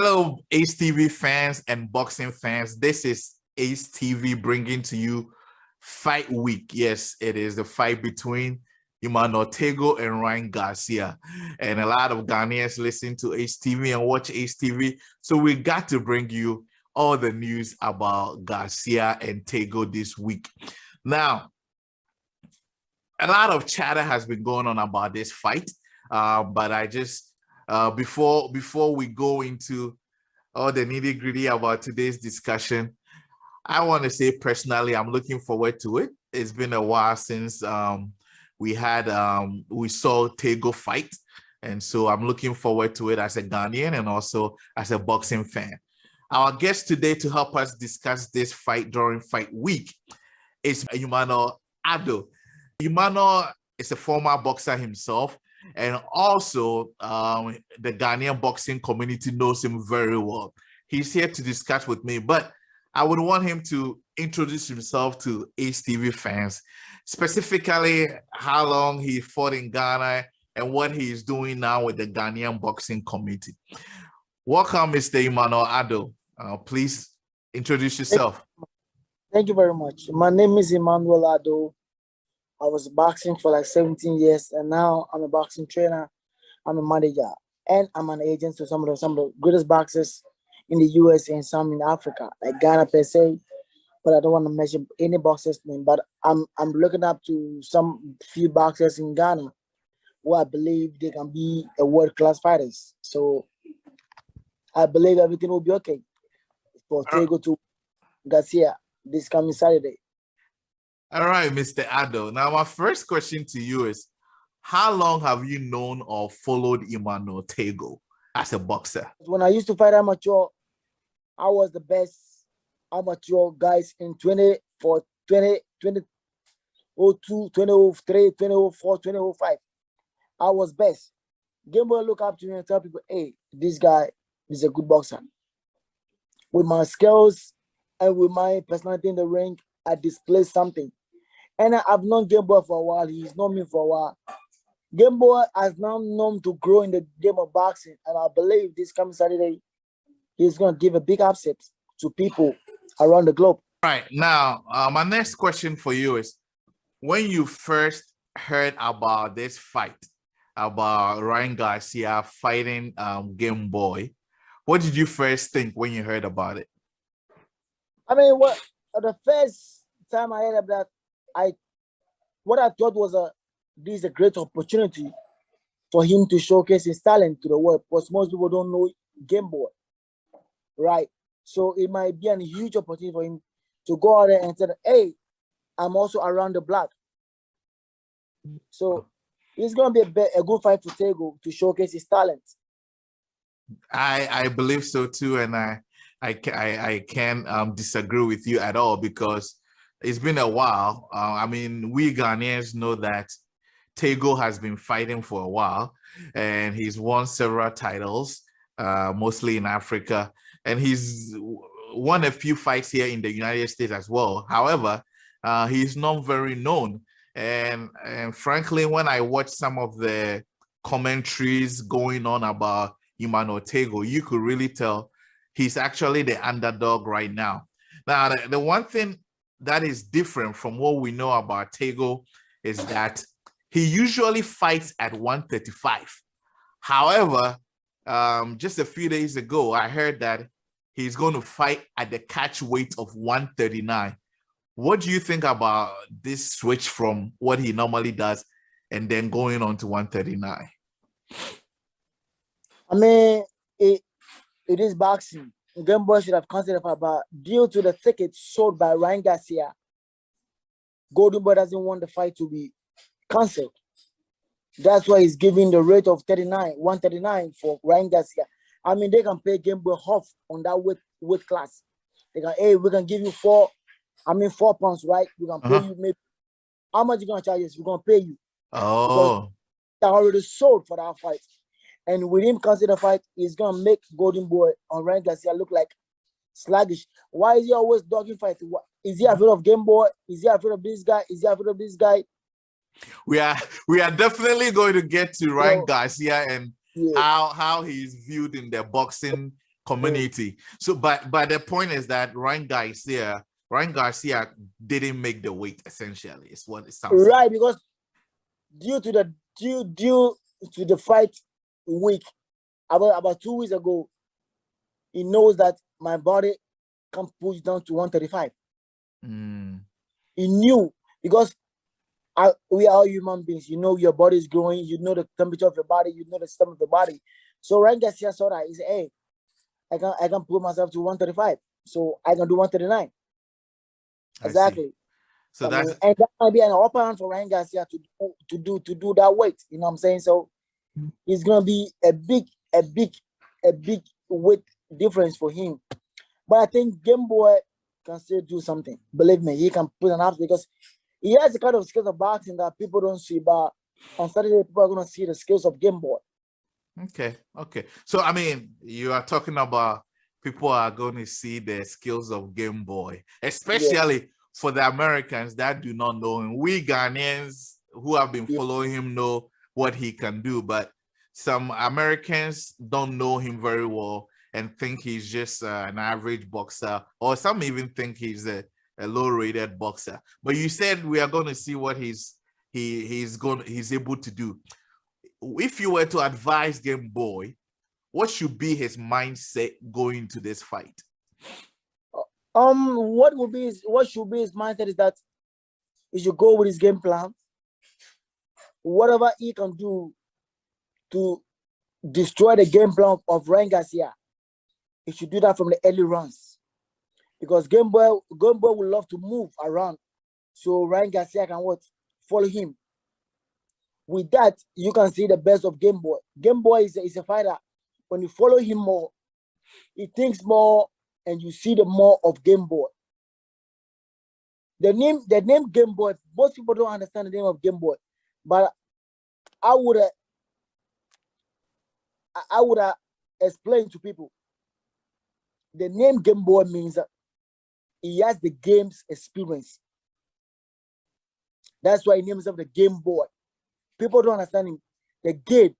Hello, Ace TV fans and boxing fans. This is Ace TV bringing to you Fight Week. Yes, it is the fight between Emmanuel Tagoe and Ryan Garcia. And a lot of Ghanaians listen to Ace TV and watch Ace TV. So we got to bring you all the news about Garcia and Tagoe this week. Now, a lot of chatter has been going on about this fight, but I just before we go into all the nitty-gritty about today's discussion, I want to say personally, I'm looking forward to it. It's been a while since we saw Tagoe fight, and so I'm looking forward to it as a Ghanaian and also as a boxing fan. Our guest today to help us discuss this fight during Fight Week is Emmanuel Addo. Emmanuel is a former boxer himself, and also the Ghanaian boxing community knows him very well. He's here to discuss with me, but I would want him to introduce himself to Ace TV fans, specifically how long he fought in Ghana and what he is doing now with the Ghanaian boxing community. Welcome, Mr. Emmanuel Addo. Please introduce yourself. Thank you very much. My name is Emmanuel Addo. I was boxing for like 17 years, and now I'm a boxing trainer. I'm a manager, and I'm an agent to some of the greatest boxers in the US and some in Africa, like Ghana per se. But I don't want to mention any boxers' name. But I'm looking up to some few boxers in Ghana who I believe they can be a world-class fighters. So I believe everything will be okay for Tagoe to Garcia this coming Saturday. All right, Mr. Addo. Now, my first question to you is, how long have you known or followed Emmanuel Tagoe as a boxer? When I used to fight amateur, I was the best amateur guys in 2002, 2003, 2004, 2005. I was best. Gameboy look up to me and tell people, hey, this guy is a good boxer. With my skills and with my personality in the ring, I display something. And I've known Gameboy for a while. He's known me for a while. Gameboy has now known to grow in the game of boxing. And I believe this coming Saturday, he's going to give a big upset to people around the globe. All right. Now, my next question for you is, when you first heard about this fight, about Ryan Garcia fighting Gameboy, what did you first think when you heard about it? I mean, the first time I heard of that, what I thought was this is a great opportunity for him to showcase his talent to the world, because most people don't know Gameboy, right? So it might be a huge opportunity for him to go out there and say, hey, I'm also around the block. So it's going to be a good fight for Tagoe to showcase his talent. I believe so too, and I can't disagree with you at all, because it's been a while. I mean, we Ghanaians know that Tagoe has been fighting for a while, and he's won several titles, mostly in Africa, and he's won a few fights here in the United States as well. However, he's not very known, and frankly, when I watch some of the commentaries going on about Emmanuel Tagoe, you could really tell he's actually the underdog right now. Now, the one thing that is different from what we know about Tagoe is that he usually fights at 135. However, just a few days ago, I heard that he's going to fight at the catch weight of 139. What do you think about this switch from what he normally does and then going on to 139? I mean, it is boxing. Gameboy should have considered about due to the ticket sold by Ryan Garcia. Goldenboy doesn't want the fight to be cancelled. That's why he's giving the rate of 139 for Ryan Garcia. I mean, they can pay Gameboy half on that weight class. They can, hey, we can give you 4 pounds, right? We can pay you maybe. How much you gonna charge us? We're gonna pay you. Oh, they already sold for that fight. And with him consider fight, he's gonna make Goldenboy on Ryan Garcia look like sluggish. Why is he always dogging fight? Is he afraid of Gameboy? Is he afraid of this guy? Is he afraid of this guy? We are definitely going to get to Ryan Garcia and how he's viewed in the boxing community. So, but the point is that Ryan Garcia didn't make the weight. Essentially, is what it sounds right like. because due to the fight week about 2 weeks ago, he knows that my body can push down to 135. He knew because we are all human beings. You know your body is growing. You know the temperature of your body. You know the stem of the body. So Ryan Garcia saw that. He said, "Hey, I can pull myself to 135, so I can do 139." Exactly. So that's and that might be an upper hand for Ryan Garcia to do that weight. You know what I'm saying? So it's gonna be a big weight difference for him. But I think Gameboy can still do something. Believe me, he can put an up because he has the kind of skills of boxing that people don't see. But on Saturday, people are gonna see the skills of Gameboy. Okay. So I mean, you are talking about people are going to see the skills of Gameboy, especially for the Americans that do not know him. We Ghanaians who have been following him know what he can do, but some Americans don't know him very well and think he's just an average boxer, or some even think he's a low-rated boxer. But you said we are going to see what he's able to do. If you were to advise Gameboy, what should be his mindset going to this fight? What should be his mindset is that he should go with his game plan. Whatever he can do to destroy the game plan of Ryan Garcia, he should do that from the early runs. Because Gameboy would love to move around, so Ryan Garcia can follow him. With that, you can see the best of Gameboy. Gameboy is a fighter. When you follow him more, he thinks more, and you see the more of Gameboy. The name Gameboy, most people don't understand the name of Gameboy, but I would explain to people. The name Gameboy means that he has the game's experience. That's why he names himself the Game Boy. People don't understand him. The game.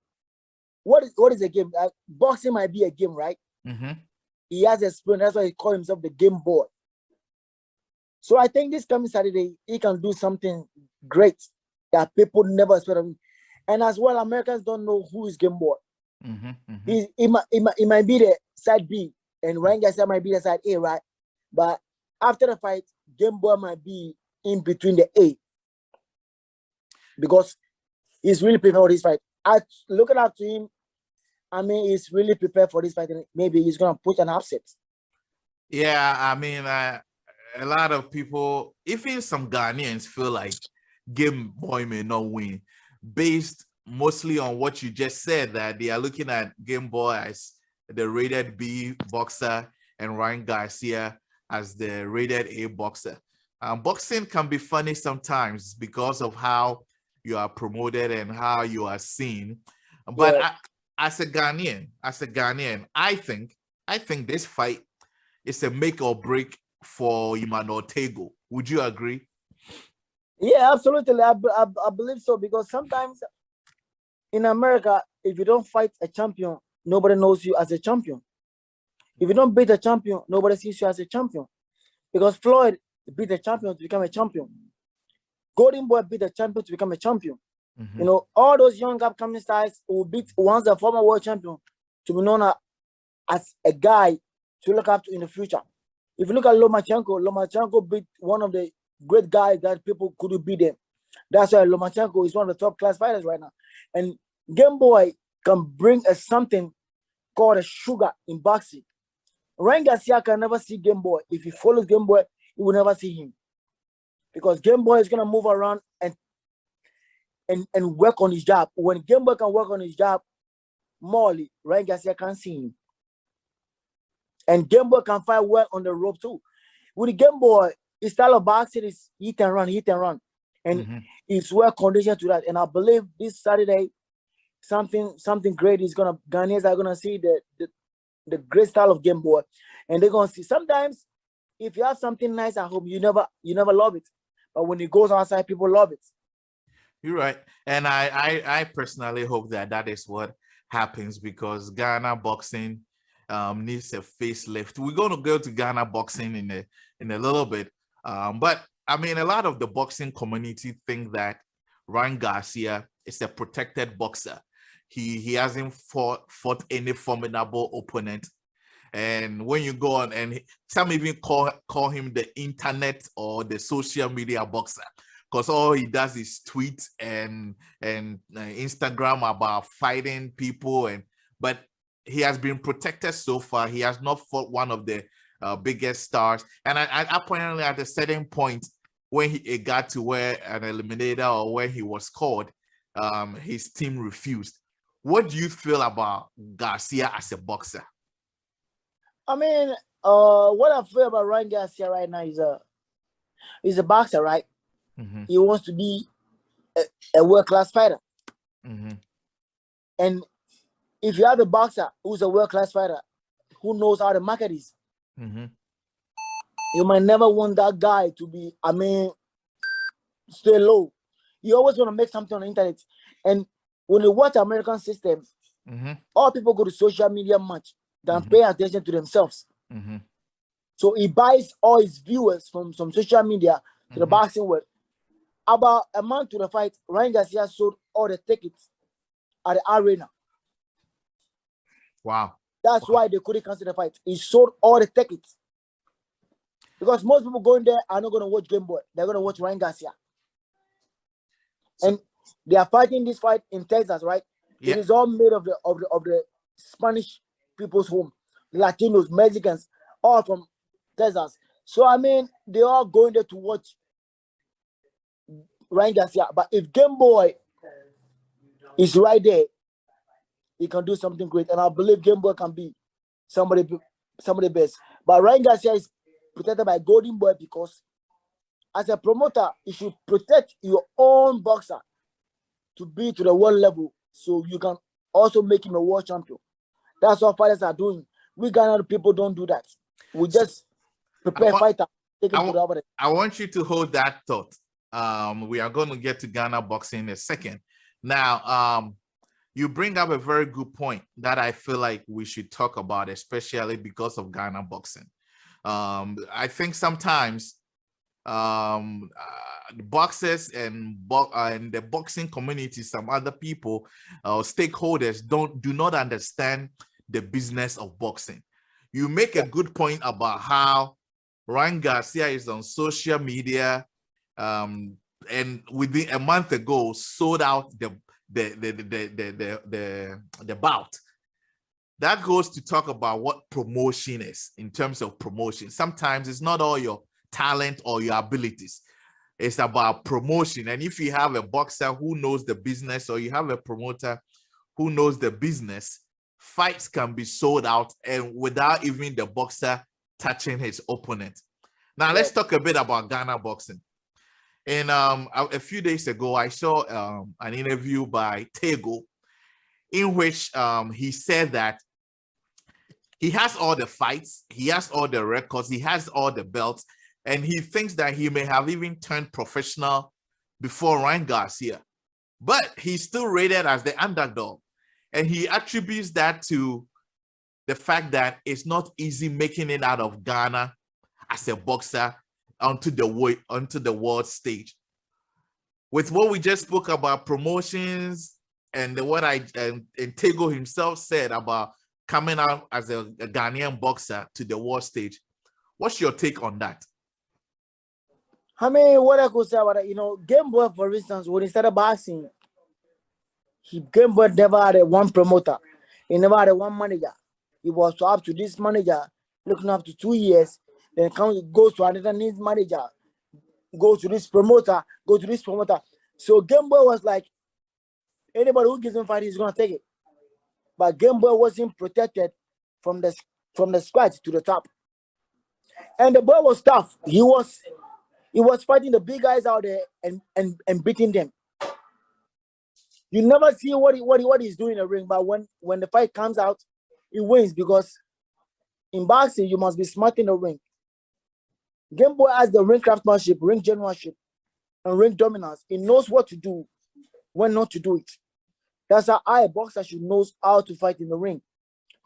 What is a game? Boxing might be a game, right? He has experience. That's why he calls himself the Game Boy. So I think this coming Saturday, he can do something great that people never expect of him. And as well, Americans don't know who is Game Boy. He might be the side B, and Ryan Garcia might be the side A, right? But after the fight, Gameboy might be in between the A because he's really prepared for this fight. Looking up to him, I mean, he's really prepared for this fight, and maybe he's gonna put an upset. Yeah, I mean, a lot of people, even some Ghanaians, feel like Gameboy may not win, based mostly on what you just said, that they are looking at Gameboy as the rated B boxer and Ryan Garcia as the rated A boxer. Boxing can be funny sometimes because of how you are promoted and how you are seen. But as a Ghanaian, I think this fight is a make or break for Emmanuel Tagoe. Would you agree? Yeah, absolutely. I believe so, because sometimes in America, if you don't fight a champion, nobody knows you as a champion. If you don't beat a champion, nobody sees you as a champion. Because Floyd beat a champion to become a champion. Goldenboy beat a champion to become a champion. You know, all those young upcoming stars who beat once a former world champion to be known as a guy to look up to in the future. If you look at Lomachenko beat one of the great guys that people couldn't beat them. That's why Lomachenko is one of the top class fighters right now. And Gameboy can bring something called a sugar in boxing. Ryan Garcia can never see Gameboy. If he follows Gameboy, he will never see him. Because Gameboy is going to move around and work on his job. When Gameboy can work on his job, morally, Ryan Garcia can't see him. And Gameboy can fight well on the rope too. With the Gameboy, his style of boxing is hit and run. And he's well conditioned to that. And I believe this Saturday, something great is Ghanaians are gonna see the great style of Gameboy. And they're gonna see, sometimes if you have something nice at home, you never love it. But when it goes outside, people love it. You're right. And I personally hope that is what happens, because Ghana boxing needs a facelift. We're going to go to Ghana boxing in a little bit. But I mean, a lot of the boxing community think that Ryan Garcia is a protected boxer. He hasn't fought any formidable opponent. And when you go on, and some even call him the internet or the social media boxer, because all he does is tweet and Instagram about fighting people. But he has been protected so far. He has not fought one of the biggest stars. And apparently at a certain point, when it got to where an eliminator or where he was called, his team refused. What do you feel about Garcia as a boxer? I mean, what I feel about Ryan Garcia right now is a boxer, right? Mm-hmm. He wants to be a world-class fighter. Mm-hmm. And if you have a boxer who's a world-class fighter, who knows how the market is, mm-hmm. you might never want that guy to be, stay low. You always want to make something on the internet. And when you watch American system, mm-hmm. all people go to social media much than mm-hmm. pay attention to themselves. Mm-hmm. So he buys all his viewers from some social media to the boxing world. About a month to the fight, Ryan Garcia sold all the tickets at the arena. Wow. That's why they couldn't cancel the fight. He sold all the tickets. Because most people going there are not going to watch Gameboy. They're going to watch Ryan Garcia. And they are fighting this fight in Texas, right? Yeah. It is all made of the Spanish people's home. Latinos, Mexicans, all from Texas. So, I mean, they are going there to watch Ryan Garcia. But if Gameboy is right there, he can do something great. And I believe Gameboy can be somebody best. But Ryan Garcia is protected by Goldenboy because as a promoter, you should protect your own boxer to be to the world level so you can also make him a world champion. That's what fighters are doing. We Ghana people don't do that. We just prepare fighter, take him to the other. I want you to hold that thought. We are going to get to Ghana boxing in a second. Now, you bring up a very good point that I feel like we should talk about, especially because of Ghana boxing. I think sometimes the boxers and the boxing community, some other people, stakeholders do not understand the business of boxing. You make a good point about how Ryan Garcia is on social media, and within a month ago sold out the bout. That goes to talk about what promotion is in terms of promotion. Sometimes it's not all your talent or your abilities. It's about promotion. And if you have a boxer who knows the business, or you have a promoter who knows the business, fights can be sold out and without even the boxer touching his opponent. Now, let's talk a bit about Ghana boxing. And a few days ago, I saw an interview by Tagoe in which he said that he has all the fights, he has all the records, he has all the belts, and he thinks that he may have even turned professional before Ryan Garcia. But he's still rated as the underdog. And he attributes that to the fact that it's not easy making it out of Ghana as a boxer onto the world stage. With what we just spoke about promotions and what and Tagoe himself said about coming out as a Ghanaian boxer to the world stage, what's your take on that? I mean, what I could say about it, Gameboy, for instance, when he started boxing, Gameboy never had one promoter. He never had one manager. He was up to this manager, looking up to 2 years, then goes to another manager, goes to this promoter, goes to this promoter. So Gameboy was like, anybody who gives him fight, he's gonna take it. But Gameboy wasn't protected from the scratch to the top. And the boy was tough. He was fighting the big guys out there and beating them. You never see what he's doing in the ring, but when the fight comes out, he wins, because in boxing you must be smart in the ring. Gameboy has the ring craftsmanship, ring generalship, and ring dominance. He knows what to do, when not to do it. That's how a boxer should know how to fight in the ring.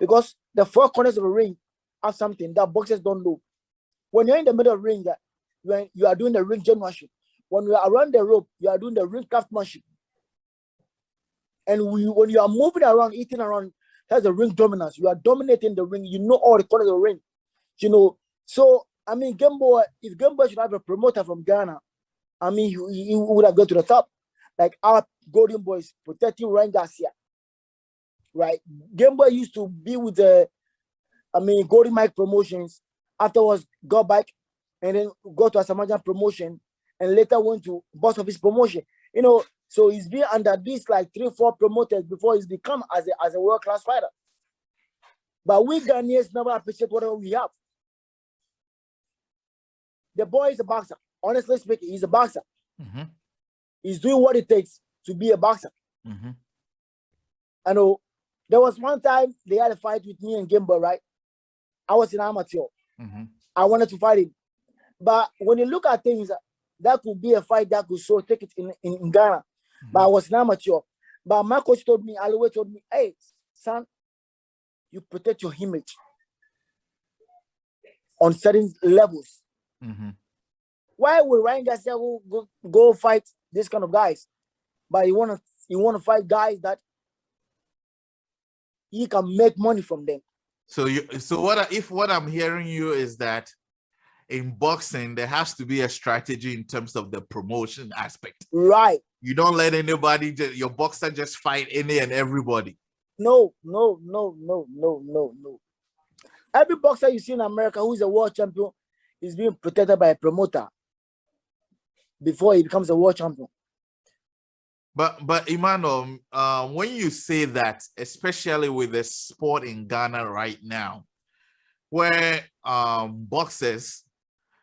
because the four corners of the ring have something that boxers don't know. When you're in the middle of the ring, when you are doing the ring generalship, when you are around the rope, you are doing the ring craftsmanship. And when you are moving around, eating around, that's the ring dominance. You are dominating the ring. You know all the corners of the ring. You know, so I mean, Gameboy, if Gameboy should have a promoter from Ghana, I mean, he would have gone to the top. Like our Golden Boys protecting Ryan Garcia, right? Gameboy used to be with Goldenboypromotions. Afterwards, got back and then go to a Samajan promotion, and later went to boss office promotion. You know, so he's been under these like 3-4 promoters before he's become as a world-class fighter. But we Ghanaians never appreciate whatever we have. The boy is a boxer. Honestly speaking, he's a boxer. Mm-hmm. He's doing what it takes to be a boxer. Mm-hmm. I know there was one time they had a fight with me and Gameboy, right? I was an amateur. Mm-hmm. I wanted to fight him. But when you look at things, that could be a fight that could so take it in Ghana. Mm-hmm. But I was an amateur. But my coach told me, Aloe told me, hey, son, you protect your image on certain levels. Mm-hmm. Why would Ryan Garcia go fight this kind of guys? But you want to fight guys that he can make money from them. So what I'm hearing you is that in boxing there has to be a strategy in terms of the promotion aspect. Right. You don't let anybody your boxer just fight any and everybody. No. Every boxer you see in America who is a world champion is being protected by a promoter before he becomes a world champion. But Emmanuel, when you say that, especially with the sport in Ghana right now, where boxers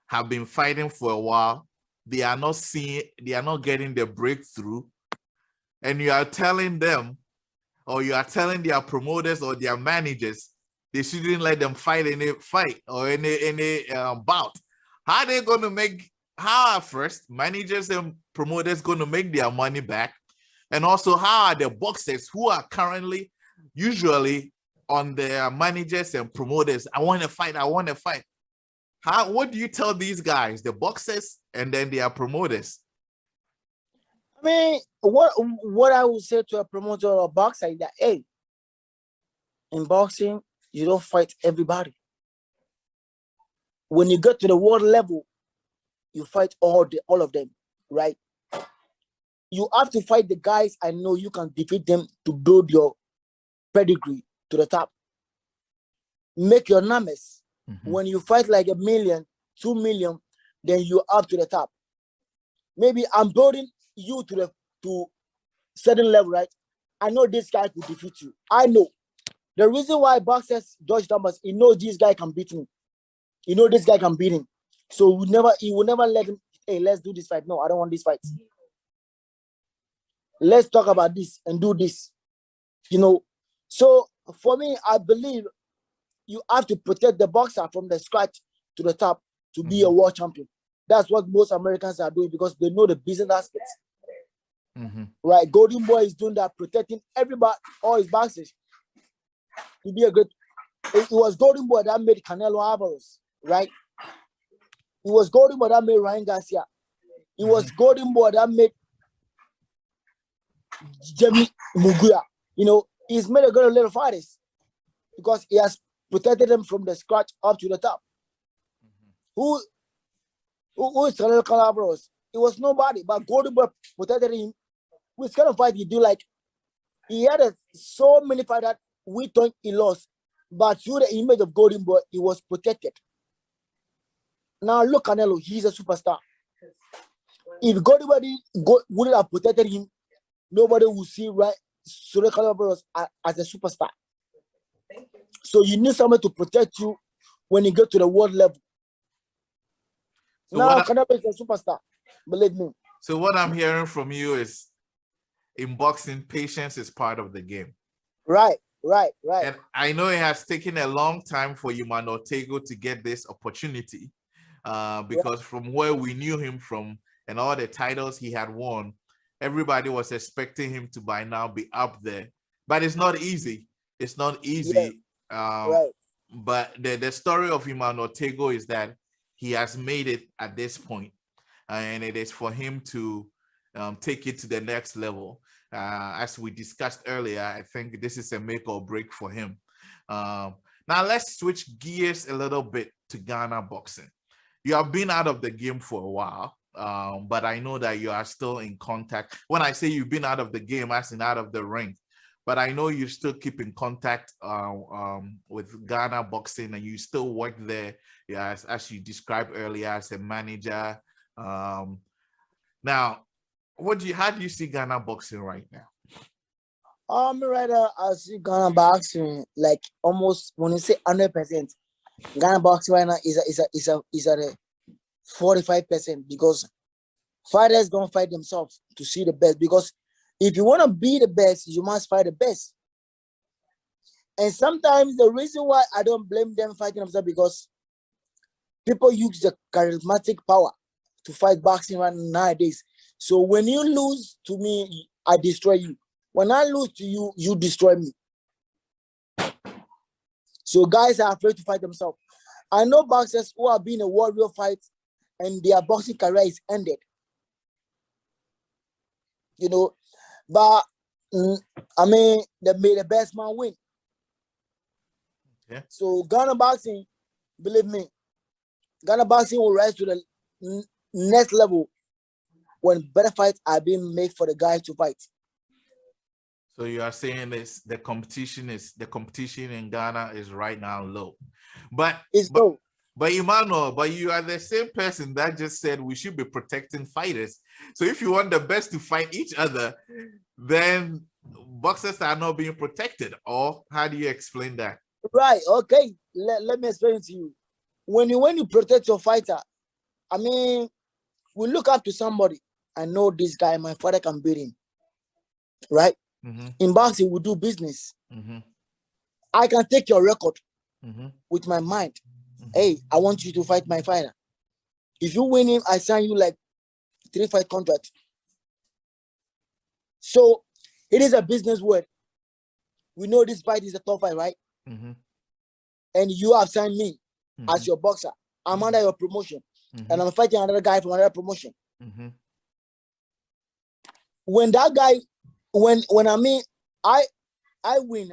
have been fighting for a while, they are not getting the breakthrough, and you are telling them, or you are telling their promoters or their managers, they shouldn't let them fight any fight or any bout. How are they going to make? How are first managers and promoters going to make their money back? And also, how are the boxers who are currently usually on their managers and promoters? I want to fight. What do you tell these guys, the boxers and then their promoters? I mean, what I would say to a promoter or a boxer is that, hey, in boxing, you don't fight everybody. When you get to the world level, you fight all of them, right? You have to fight the guys I know you can defeat them to build your pedigree to the top. Make your numbers. Mm-hmm. When you fight like 1 million, 2 million, then you're up to the top. Maybe I'm building you to certain level, right? I know this guy could defeat you. I know. The reason why boxers judge numbers, he knows this guy can beat me. You know this guy can beat him. So he will never let him, hey, let's do this fight. No, I don't want this fight. Let's talk about this and do this. You know, so for me, I believe you have to protect the boxer from the scratch to the top to be a world champion. That's what most Americans are doing because they know the business aspects. Mm-hmm. Right? Golden Boy is doing that, protecting everybody, all his boxers to be a great. It was Golden Boy that made Canelo Alvarez, right? It was Golden Boy that made Ryan Garcia. It was Golden Boy that made Jamie Muguya. You know, he's made a good little fighters because he has protected them from the scratch up to the top. Who is Canelo Alvarez? It was nobody, but Golden Boy protected him. Which kind of fight he do? Like he had so many fights that we thought he lost, but through the image of Golden Boy, he was protected. Now look, Canelo, he's a superstar. If Golden Boy wouldn't have protected him, nobody would see Canelo as a superstar. So you need someone to protect you when you get to the world level. So now Canelo is a superstar, believe me. So what I'm hearing from you is, in boxing, patience is part of the game. Right. And I know it has taken a long time for Emmanuel Tagoe to get this opportunity, because from where we knew him from and all the titles he had won, everybody was expecting him to by now be up there. But it's not easy. It's not easy Right. But the story of Emmanuel Tagoe is that he has made it at this point, and it is for him to take it to the next level. As we discussed earlier, I think this is a make or break for him. Now let's switch gears a little bit to Ghana boxing. You have been out of the game for a while, but I know that you are still in contact. When I say you've been out of the game, as in out of the ring, but I know you still keep in contact with Ghana boxing, and you still work there, yeah, as you described earlier, as a manager. Now, how do you see Ghana boxing right now? I see Ghana boxing like almost, when you say 100%, Ghana boxing right now is at a 45%, because fighters don't fight themselves to see the best. Because if you want to be the best, you must fight the best. And sometimes the reason why I don't blame them fighting themselves, because people use the charismatic power to fight boxing right nowadays. So when you lose to me, I destroy you. When I lose to you, you destroy me. So guys are afraid to fight themselves. I know boxers who have been in a warrior fight and their boxing career is ended. You know, but I mean, may the best man win. Yeah. So Ghana boxing, believe me, Ghana boxing will rise to the next level when better fights are being made for the guys to fight. So you are saying this, the competition in Ghana is right now low, but low. But Emmanuel, but you are the same person that just said we should be protecting fighters. So if you want the best to fight each other, then boxers are not being protected. Or how do you explain that? Right. Okay. Let me explain it to you. When you protect your fighter, I mean, we look up to somebody. I know this guy, my father can beat him. Right? Mm-hmm. In boxing, we do business. Mm-hmm. I can take your record mm-hmm. with my mind. Mm-hmm. Hey, I want you to fight my fighter. If you win him, I sign you like 3-fight contract. So it is a business word. We know this fight is a top fight, right? Mm-hmm. And you have signed me as your boxer. I'm under your promotion. And I'm fighting another guy from another promotion. When that guy, when I mean I win,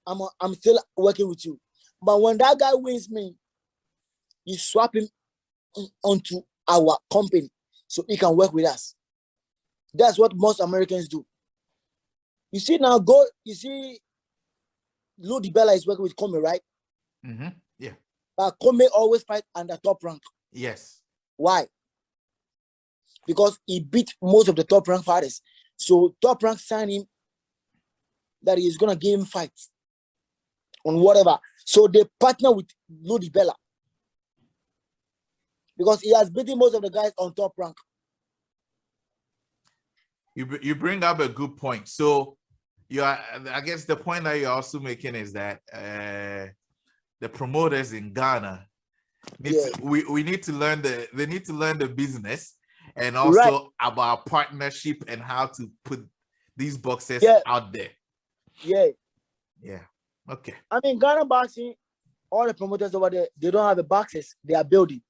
I'm still working with you. But when that guy wins me, you swap him onto our company so he can work with us. That's what most Americans do. You see now, you see Lodi Bella is working with Kome, right? Yeah. But Kome always fight under top rank. Yes. Why? Because he beat most of the top rank fighters. So top rank signed him that he is gonna give him fights on whatever. So they partner with Lodi Bella because he has beaten most of the guys on top rank. You bring up a good point. So I guess the point that you're also making is that the promoters in Ghana we need to learn they need to learn the business and also about partnership and how to put these boxers out there. Yeah. Okay. I mean, Ghana boxing, all the promoters over there, they don't have the boxes, they are building.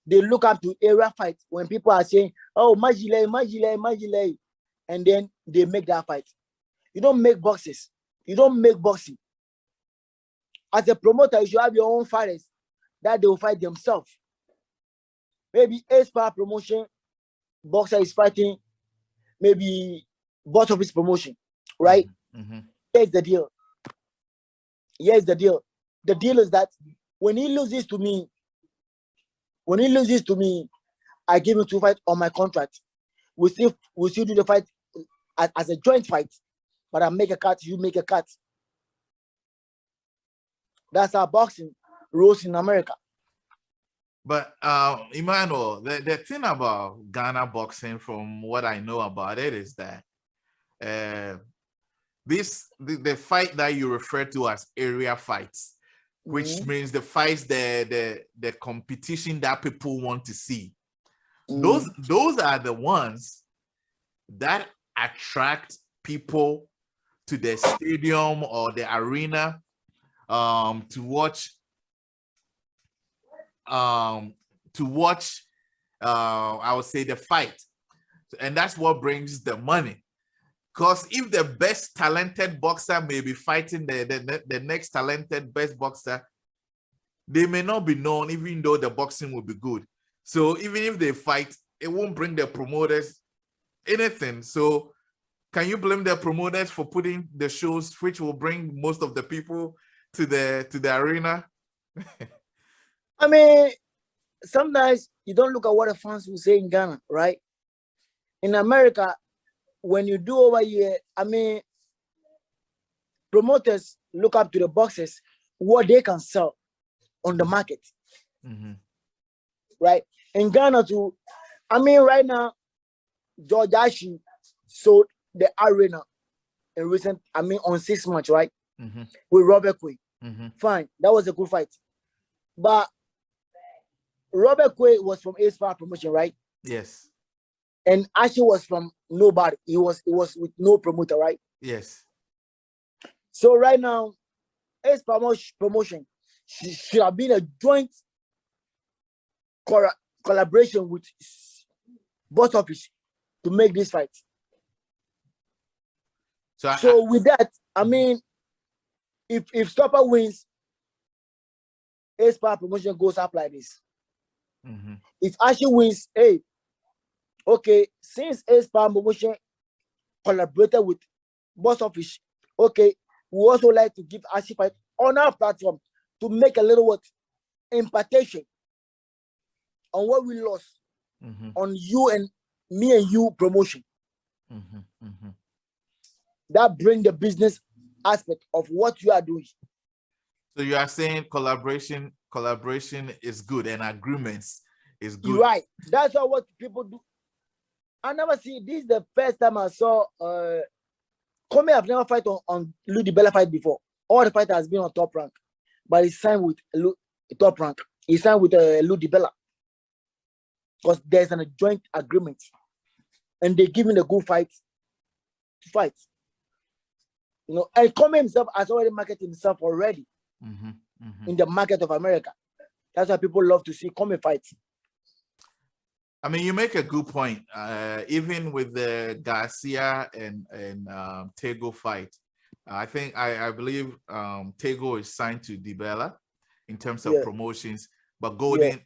They look up to area fights when people are saying, oh, Majile, and then they make that fight. You don't make boxes. You don't make boxing. As a promoter, you should have your own fighters that they will fight themselves. Maybe Ace-Power promotion, boxer is fighting, maybe boss office promotion, right? Here's the deal. The deal is that when he loses to me, I give him 2 fights on my contract. We still do the fight as a joint fight, but I make a cut, you make a cut. That's how boxing rules in America. But Emmanuel, the thing about Ghana boxing, from what I know about it, is that the fight that you refer to as area fights, which means the fights, the competition that people want to see. Those are the ones that attract people to the stadium or the arena to watch I would say the fight, and that's what brings the money. Because if the best talented boxer may be fighting the next talented best boxer, they may not be known, even though the boxing will be good. So even if they fight, it won't bring the promoters anything. So can you blame the promoters for putting the shows which will bring most of the people to the arena? I mean, sometimes you don't look at what the fans will say in Ghana, right? In America, when you do over here, I mean, promoters look up to the boxers, what they can sell on the market. Right? In Ghana too, I mean, right now, George Ashi sold the arena in recent, I mean, on 6 months, right? With Robert Quay. Fine, that was a good fight. But Robert Quay was from Ace Power Promotion, right? Yes. And Ashi was from nobody. He was with no promoter, right? Yes. So right now, Ace Promotion should have been a joint collaboration with both office to make this fight. So with that, I mean, if Stopper wins, Ace Power Promotion goes up like this. If Ashi wins, hey, okay, since Ace Power Promotion collaborated with boss office, okay, we also like to give Ashi fight on our platform to make a little what impartation on what we lost on you and me and you promotion. That bring the business aspect of what you are doing. So you are saying collaboration is good and agreements is good. You're right. That's what people do. I never see this is the first time I saw Kome have never fight on Lou DiBella fight before. All the fight has been on top rank, but he signed with top rank. He signed with Lou DiBella because there's a joint agreement, and they give him a good fight to fight. You know, and Kome himself has already marketed himself already in the market of America. That's why people love to see Kome fight. I mean, you make a good point. Even with the Garcia and Tagoe fight, I believe Tagoe is signed to DiBella in terms of promotions, but Golden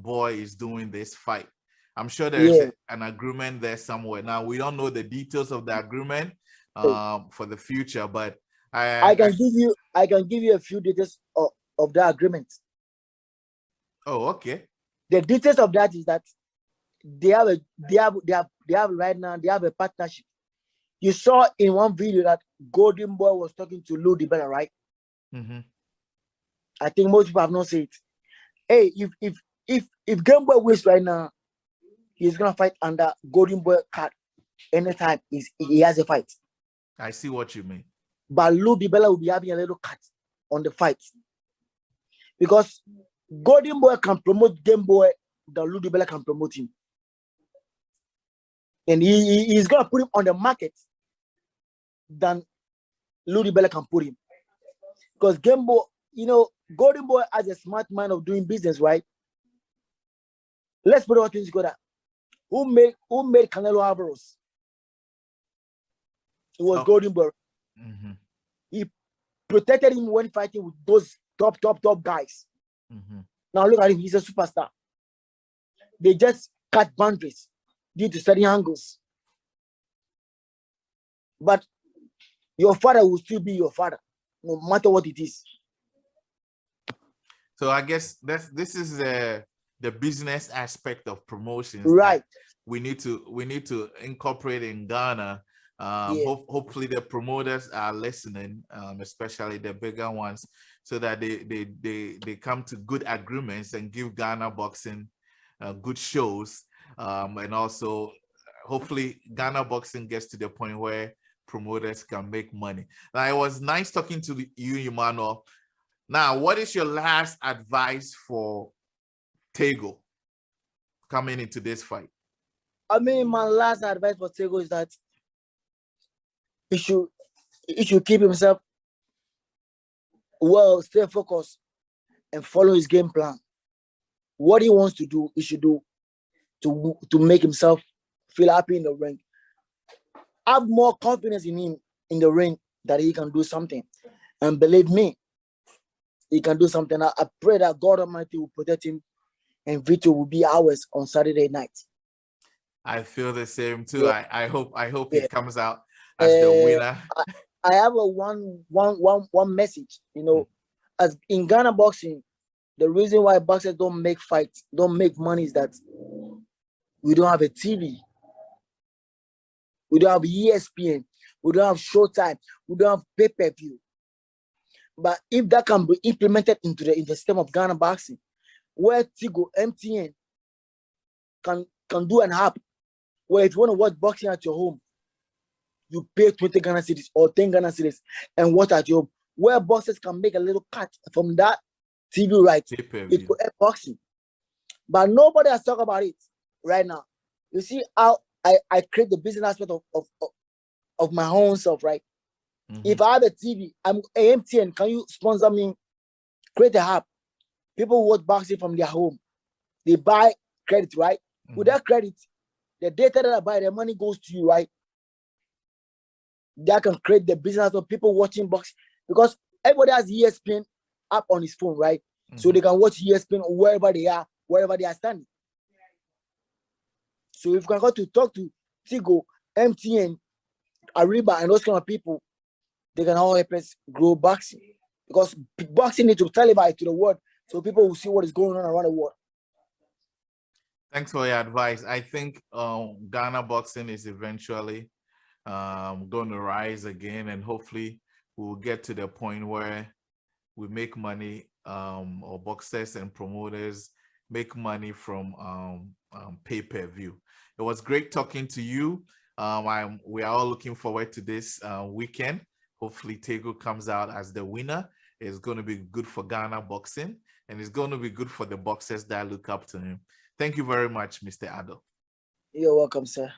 Boy is doing this fight. I'm sure there's an agreement there somewhere. Now we don't know the details of the agreement for the future, but I can give you a few details of the agreement. Oh, okay. The details of that is that they have right now they have a partnership. You saw in one video that Goldenboy was talking to Lou DiBella, right? I think most people have not seen it. Hey, if Gameboy wins right now, he's gonna fight under Goldenboy card anytime he has a fight. I see what you mean. But Lou DiBella will be having a little cut on the fight because Goldenboy can promote Gameboy, the Lou DiBella can promote him, and he's gonna put him on the market than Lou DiBella can put him because Gameboy, you know, Goldenboy has a smart mind of doing business, right? Let's put all things together. Who made Canelo Alvarez? It was Goldenboy. He protected him when fighting with those top guys. Now look at him, he's a superstar. They just cut boundaries due to certain angles. But your father will still be your father, no matter what it is. So I guess this is the business aspect of promotions, right? We need to incorporate in Ghana. Hopefully the promoters are listening, especially the bigger ones, so that they come to good agreements and give Ghana boxing good shows, and also hopefully Ghana boxing gets to the point where promoters can make money. Now, it was nice talking to you, Emmanuel. Now, what is your last advice for Tagoe coming into this fight? I mean, my last advice for Tagoe is that he should keep himself well, stay focused and follow his game plan. What he wants to do, he should do to make himself feel happy in the ring. Have more confidence in him in the ring that he can do something. And believe me, he can do something. I pray that God Almighty will protect him and victory will be ours on Saturday night. I feel the same too. Yeah. I hope Yeah. he comes out as the winner. I have a one message, you know, as in Ghana boxing, the reason why boxers don't make fights, don't make money is that we don't have a TV. We don't have ESPN. We don't have Showtime. We don't have pay-per-view. But if that can be implemented into the system of Ghana boxing, where Tigo, MTN can do an app, where if you want to watch boxing at your home, you pay 20 Ghana cedis or 10 Ghana cedis and watch at your home, where boxers can make a little cut from that TV rights. It will help boxing. But nobody has talked about it right now. You see how I create the business aspect of my own self, right? If I have a TV, I'm MTN, can you sponsor me? Create a app. People watch boxing from their home. They buy credit, right? With that credit, the data that I buy, the money goes to you, right? That can create the business of people watching boxing, because everybody has ESPN app on his phone, right? So they can watch ESPN wherever they are standing. So if you can go to talk to Tigo, MTN, Ariba, and those kind of people, they can all help us grow boxing, because boxing needs to televise to the world so people will see what is going on around the world. Thanks for your advice. I think Ghana boxing is eventually going to rise again, and hopefully we'll get to the point where we make money, or boxers and promoters make money from pay-per-view. It was great talking to you. We are all looking forward to this weekend. Hopefully Tagoe comes out as the winner. It's going to be good for Ghana boxing, and it's going to be good for the boxers that look up to him. Thank you very much, Mr. Addo. You're welcome, sir.